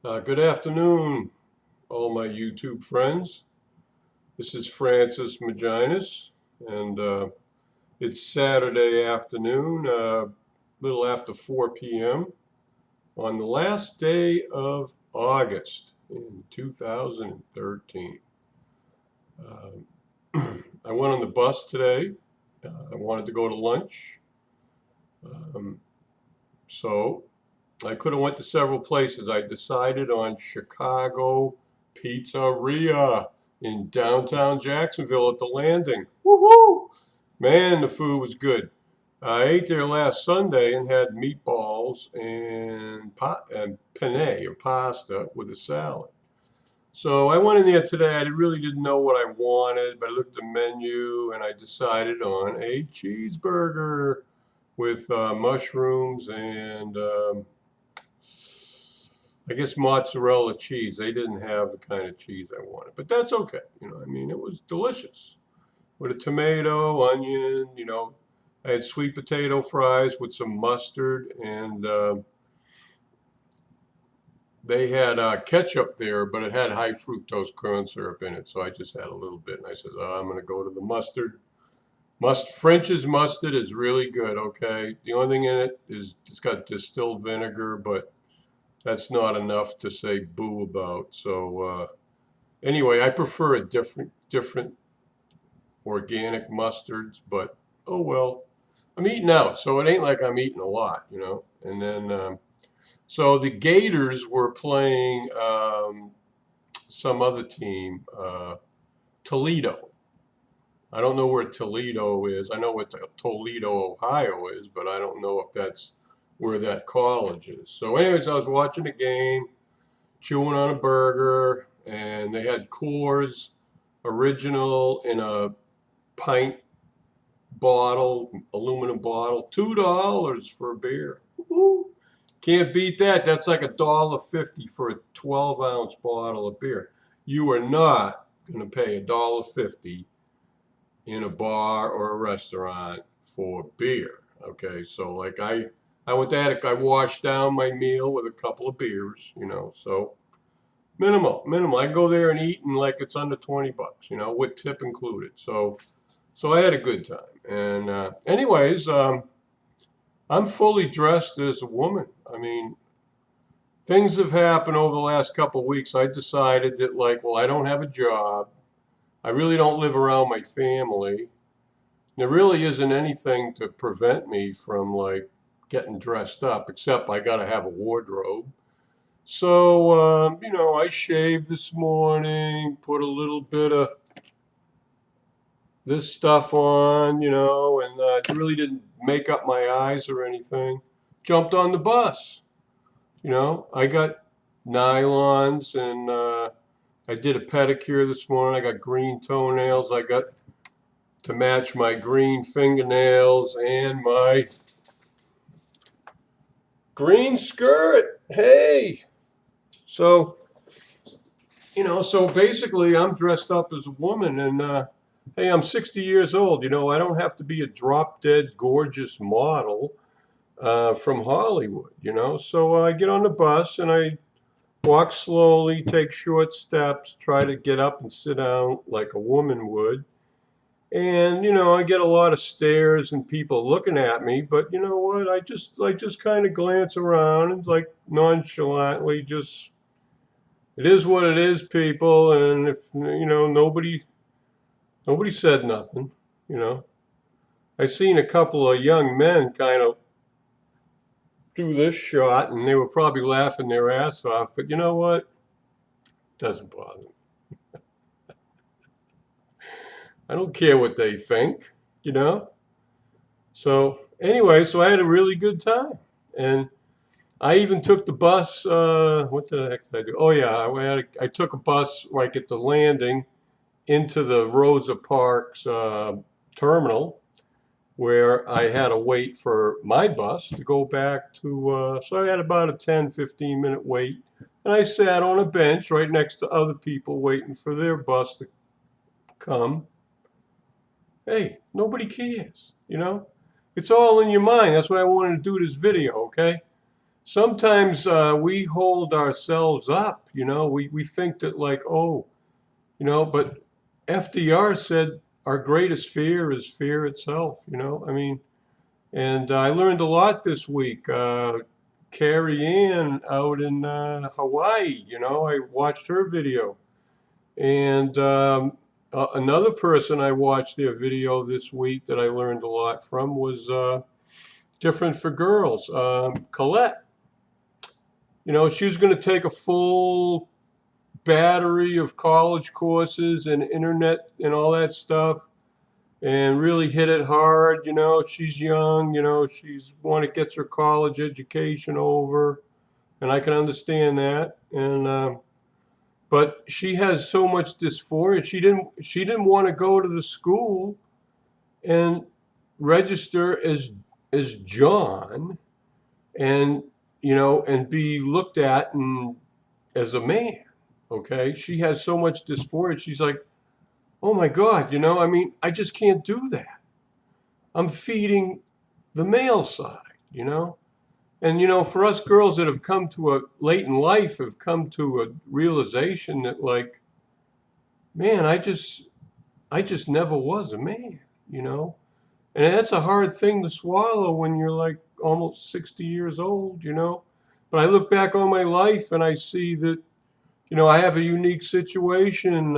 Good afternoon, all my YouTube friends. This is Francis Maginas, and it's Saturday afternoon, little after 4 p.m. on the last day of August in 2013. I went on the bus today. I wanted to go to lunch, um, so I could have went to several places. I decided on Chicago Pizzeria in downtown Jacksonville at the Landing. Woohoo! Man, the food was good. I ate there last Sunday and had meatballs and penne or pasta with a salad. So I went in there today. I really didn't know what I wanted, but I looked at the menu and I decided on a cheeseburger with mushrooms and I guess mozzarella cheese. They didn't have the kind of cheese I wanted, but that's okay. I mean, it was delicious with a tomato, onion. I had sweet potato fries with some mustard, and they had ketchup there, but it had high fructose corn syrup in it, so I just had a little bit. And I said, oh, I'm going to go to the mustard. French's mustard is really good. Okay, the only thing in it is it's got distilled vinegar, but that's not enough to say boo about. So anyway, I prefer a different organic mustards, but oh well. I'm eating out, so it ain't like I'm eating a lot. And then so the Gators were playing some other team, Toledo. I don't know where Toledo is. I know what Toledo, Ohio is, but I don't know if that's where that college is. So anyways, I was watching the game, chewing on a burger, and they had Coors Original in a pint bottle, aluminum bottle, $2 for a beer. Woo-hoo. Can't beat that. That's like $1.50 for a 12-ounce bottle of beer. You are not going to pay $1.50 in a bar or a restaurant for beer. Okay, so like I went to Attic, I washed down my meal with a couple of beers. So minimal. I go there and eat and like it's under 20 bucks, with tip included. So I had a good time. And anyways, I'm fully dressed as a woman. I mean, things have happened over the last couple of weeks. I decided that like, well, I don't have a job. I really don't live around my family. There really isn't anything to prevent me from like getting dressed up, except I got to have a wardrobe. So, I shaved this morning, put a little bit of this stuff on, and really didn't make up my eyes or anything. Jumped on the bus. I got nylons and I did a pedicure this morning. I got green toenails. I got to match my green fingernails and my green skirt. Hey! So basically I'm dressed up as a woman and hey, I'm 60 years old. I don't have to be a drop dead gorgeous model from Hollywood. So I get on the bus and I walk slowly, take short steps, try to get up and sit down like a woman would. And I get a lot of stares and people looking at me, but you know what? I just kind of glance around and like nonchalantly just it is what it is, people. And if nobody said nothing, you know. I seen a couple of young men kind of do this shot, and they were probably laughing their ass off. But you know what? Doesn't bother me. I don't care what they think. So anyway, so I had a really good time, and I even took the bus. What the heck did I do? Oh yeah, I took a bus like at the landing into the Rosa Parks terminal, where I had to wait for my bus to go back to. So I had about a 10-15 minute wait, and I sat on a bench right next to other people waiting for their bus to come. Hey, nobody cares. It's all in your mind. That's why I wanted to do this video, okay? sometimes we hold ourselves up, we think that like, oh, but FDR said our greatest fear is fear itself, I mean, and I learned a lot this week. Carrie Ann out in Hawaii, I watched her video. And another person I watched their video this week that I learned a lot from was Different for Girls. Colette, she was going to take a full battery of college courses and internet and all that stuff and really hit it hard. She's young, she's want to get her college education over, and I can understand that. And but she has so much dysphoria. She didn't want to go to the school and register as John, and and be looked at and as a man. Okay, she has so much dysphoria. She's like, oh my God, I mean, I just can't do that. I'm feeding the male side. And for us girls that have come to a late in life have come to a realization that like, man, I just never was a man. And that's a hard thing to swallow when you're like almost 60 years old. But I look back on my life and I see that, I have a unique situation.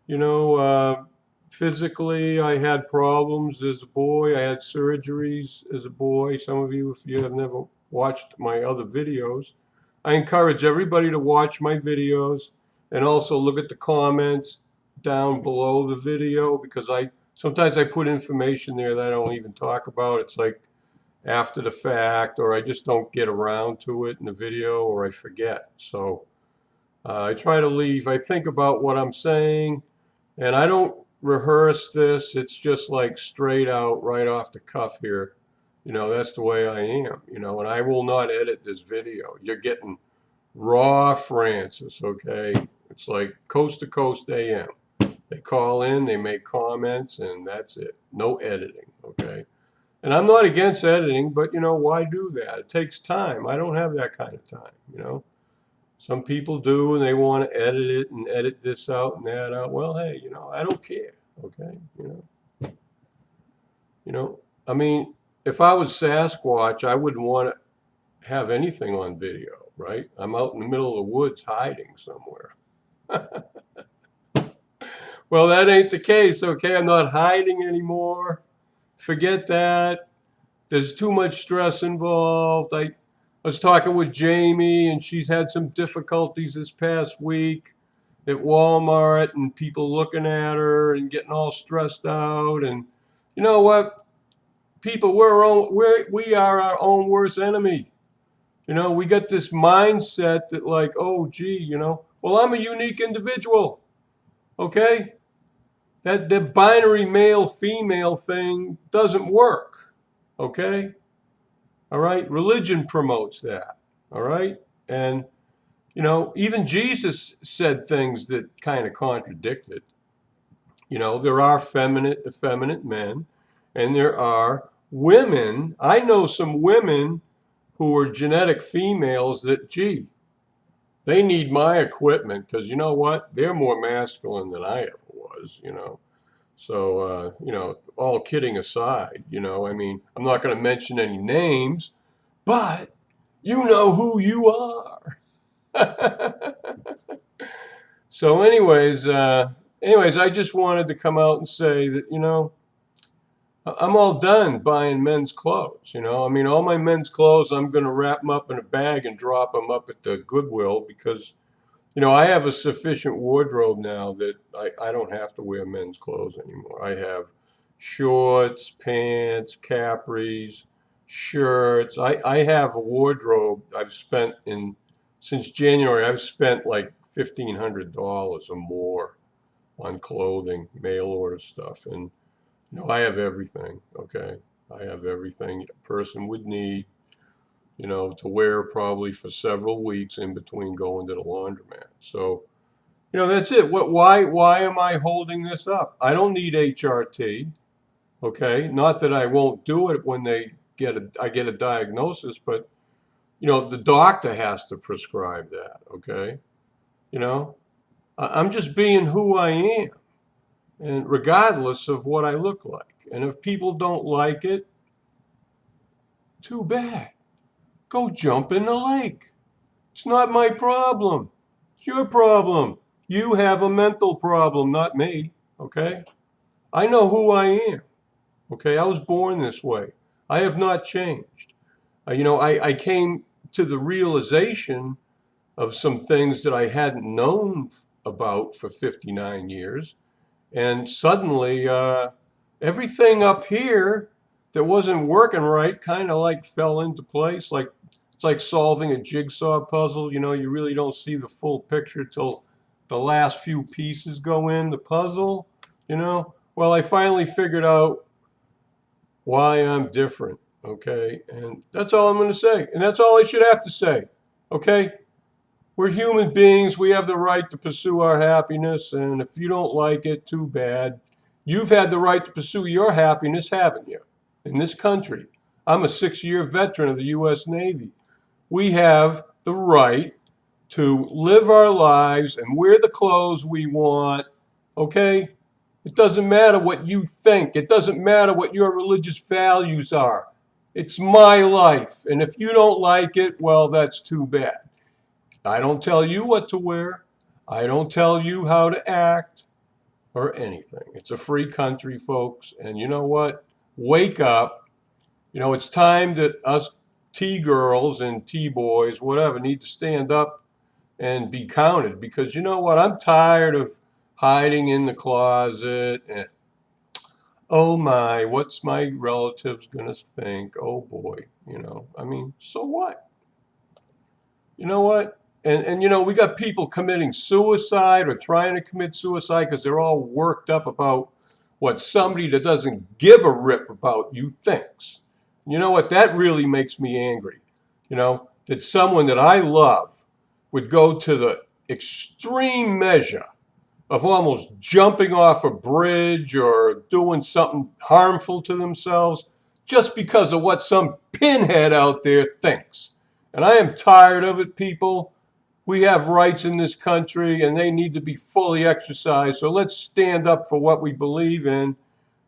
You know, physically, I had problems as a boy. I had surgeries as a boy. Some of you, if you have never watched my other videos, I encourage everybody to watch my videos and also look at the comments down below the video, because sometimes I put information there that I don't even talk about. It's like after the fact, or I just don't get around to it in the video, or I forget. So I try to I think about what I'm saying, and I don't rehearse this. It's just like straight out, right off the cuff here. That's the way I am, and I will not edit this video. You're getting raw Fran-Sez, okay? It's like coast to coast AM. They call in, they make comments, and that's it. No editing, okay? And I'm not against editing, but why do that? It takes time. I don't have that kind of time. Some people do, and they want to edit it and edit this out and that out. Well, hey, I don't care, okay? I mean, if I was Sasquatch, I wouldn't want to have anything on video, right? I'm out in the middle of the woods hiding somewhere. Well, that ain't the case, okay? I'm not hiding anymore. Forget that. There's too much stress involved. I was talking with Jamie, and she's had some difficulties this past week at Walmart, and people looking at her and getting all stressed out. And you know what? People, we are our own worst enemy. We got this mindset that like, oh, gee, well, I'm a unique individual, okay? That the binary male-female thing doesn't work, okay? All right? Religion promotes that, all right? And, even Jesus said things that kind of contradict it. There are effeminate men, and there are women. I know some women who are genetic females that, gee, they need my equipment because you know what? They're more masculine than I ever was. So, all kidding aside, I mean, I'm not going to mention any names, but you know who you are. So anyways, I just wanted to come out and say that, I'm all done buying men's clothes. I mean, all my men's clothes, I'm going to wrap them up in a bag and drop them up at the Goodwill because, I have a sufficient wardrobe now that I don't have to wear men's clothes anymore. I have shorts, pants, capris, shirts. I have a wardrobe since January, I've spent like $1,500 or more on clothing, mail order stuff. And, I have everything, okay? I have everything a person would need, to wear probably for several weeks in between going to the laundromat. So, that's it. Why am I holding this up? I don't need HRT, okay? Not that I won't do it when I get a diagnosis, but the doctor has to prescribe that, okay? You know, I'm just being who I am, and regardless of what I look like. And if people don't like it, too bad. Go jump in the lake. It's not my problem. It's your problem. You have a mental problem, not me, okay? I know who I am, okay? I was born this way. I have not changed. I came to the realization of some things that I hadn't known about for 59 years. And suddenly, everything up here that wasn't working right kind of like fell into place. Like it's like solving a jigsaw puzzle. You really don't see the full picture till the last few pieces go in the puzzle. Well, I finally figured out why I'm different. Okay, and that's all I'm going to say, and that's all I should have to say. Okay. We're human beings. We have the right to pursue our happiness. And if you don't like it, too bad. You've had the right to pursue your happiness, haven't you? In this country. I'm a 6-year veteran of the U.S. Navy. We have the right to live our lives and wear the clothes we want. Okay? It doesn't matter what you think. It doesn't matter what your religious values are. It's my life. And if you don't like it, well, that's too bad. I don't tell you what to wear. I don't tell you how to act or anything. It's a free country, folks. And you know what? Wake up. It's time that us T-girls and T-boys, whatever, need to stand up and be counted. Because you know what? I'm tired of hiding in the closet. And, oh my, what's my relatives going to think? Oh boy. So what? You know what? And we got people committing suicide or trying to commit suicide because they're all worked up about what somebody that doesn't give a rip about you thinks. You know what? That really makes me angry. That someone that I love would go to the extreme measure of almost jumping off a bridge or doing something harmful to themselves just because of what some pinhead out there thinks. And I am tired of it, people. We have rights in this country, and they need to be fully exercised. So let's stand up for what we believe in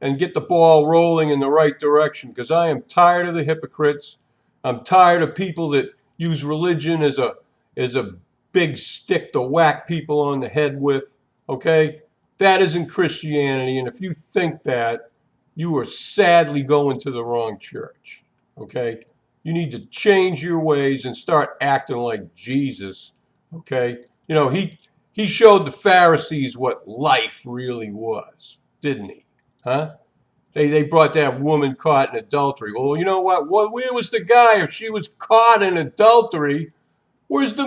and get the ball rolling in the right direction, because I am tired of the hypocrites. I'm tired of people that use religion as a big stick to whack people on the head with, okay? That isn't Christianity, and if you think that, you are sadly going to the wrong church, okay? You need to change your ways and start acting like Jesus, okay? He showed the Pharisees what life really was, didn't he? Huh? They brought that woman caught in adultery. Well, you know what? Where was the guy? If she was caught in adultery, where's the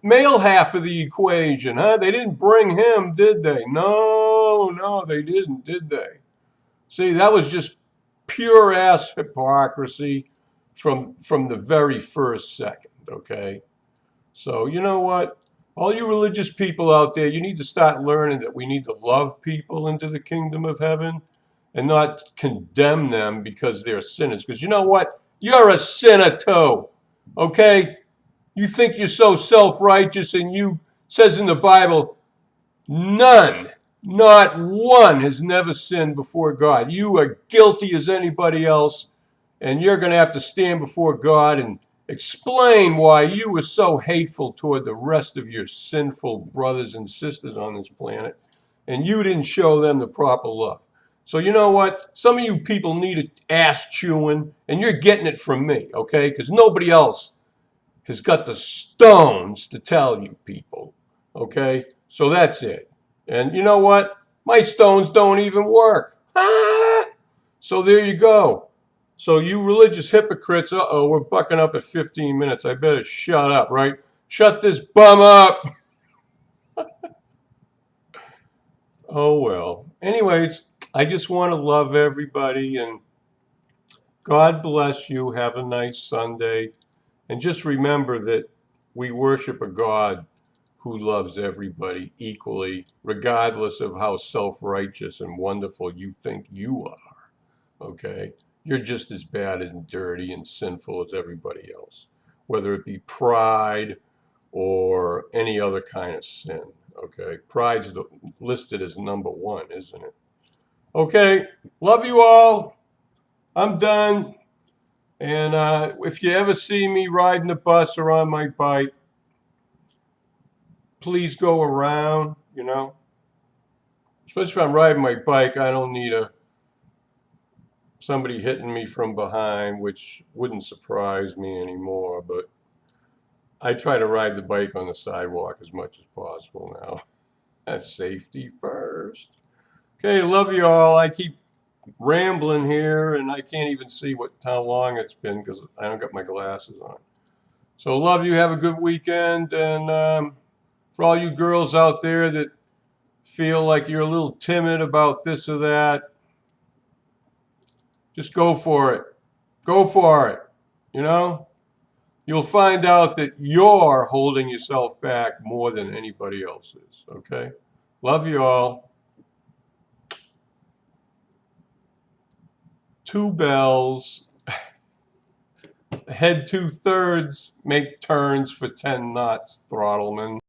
male half of the equation, huh? They didn't bring him, did they? No, they didn't, did they? See, that was just pure ass hypocrisy from the very first second, okay? So you know what? All you religious people out there, you need to start learning that we need to love people into the kingdom of heaven and not condemn them because they're sinners. Because you know what? You're a sinner too, okay? You think you're so self-righteous, and you says in the Bible, none, not one has never sinned before God. You are guilty as anybody else, and you're going to have to stand before God and explain why you were so hateful toward the rest of your sinful brothers and sisters on this planet, and you didn't show them the proper love. So you know what? Some of you people need ass chewing, and you're getting it from me, okay? Because nobody else has got the stones to tell you people, okay? So that's it. And you know what? My stones don't even work. Ah! So there you go. So you religious hypocrites, we're bucking up at 15 minutes. I better shut up, right? Shut this bum up. Oh, well. Anyways, I just want to love everybody, and God bless you. Have a nice Sunday. And just remember that we worship a God who loves everybody equally, regardless of how self-righteous and wonderful you think you are, okay? You're just as bad and dirty and sinful as everybody else. whether it be pride or any other kind of sin. Okay, pride's listed as number one, isn't it? Okay, love you all. I'm done. And if you ever see me riding the bus or on my bike, please go around, you know. Especially if I'm riding my bike, I don't need somebody hitting me from behind, which wouldn't surprise me anymore. But I try to ride the bike on the sidewalk as much as possible now. That's safety first. Okay, love you all. I keep rambling here, and I can't even see how long it's been because I don't got my glasses on. So love you. Have a good weekend. And for all you girls out there that feel like you're a little timid about this or that, just go for it. Go for it. You know? You'll find out that you're holding yourself back more than anybody else is. Okay? Love you all. 2 bells. Head 2/3, make turns for 10 knots, throttleman.